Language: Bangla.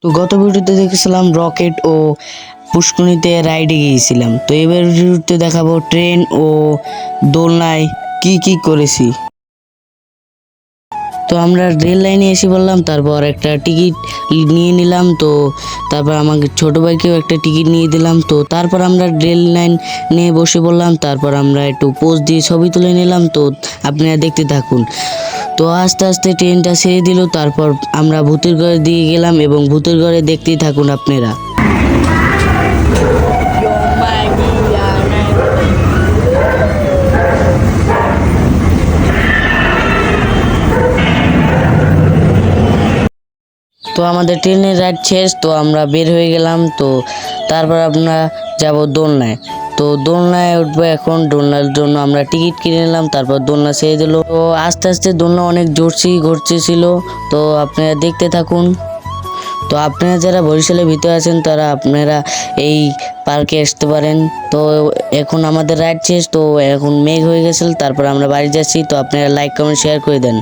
তো গত ভিডিওতে দেখেছিলাম রকেট ও পুষ্করিণীতে রাইডে গিয়েছিলাম। তো এবার ভিডিওতে দেখাবো ট্রেন ও দোলনায় কি কি করেছি। তো আমরা রেল লাইনে এসে বললাম, তারপর একটা টিকিট নিয়ে নিলাম। তো তারপর আমাকে ছোট ভাইকেও একটা টিকিট নিয়ে দিলাম। তো তারপর আমরা রেল লাইন নিয়ে বসে পড়লাম। তারপর আমরা একটু পোজ দিয়ে ছবি তুলে নিলাম। তো আপনারা দেখতে থাকুন। তো আস্তে আস্তে ট্রেনটা ছেড়ে দিল। তারপর আমরা ভূতের ঘরে দিয়ে গেলাম এবং ভূতের ঘরে দেখতেই থাকুন আপনারা। তো আমাদের ট্রেনের রাইড শেষ। তো আমরা বের হয়ে গেলাম। তো তারপর আমরা যাব দোলনায়। তো দোলনায় উঠবো এখন। দোলনার জন্য আমরা টিকিট কিনে নিলাম। তারপর দোলনা ছেড়ে দিল। তো আস্তে আস্তে দোলনা অনেক জোরছি ঘুরতেছিল। তো আপনারা দেখতে থাকুন। তো আপনারা যারা বরিশালের ভিতরে আছেন তারা আপনারা এই পার্কে আসতে পারেন। তো এখন আমাদের রাইড শেষ। তো এখন মেঘ হয়ে গেছে। তারপর আমরা বাড়ি যাচ্ছি। তো আপনারা লাইক কমেন্ট শেয়ার করে দেন।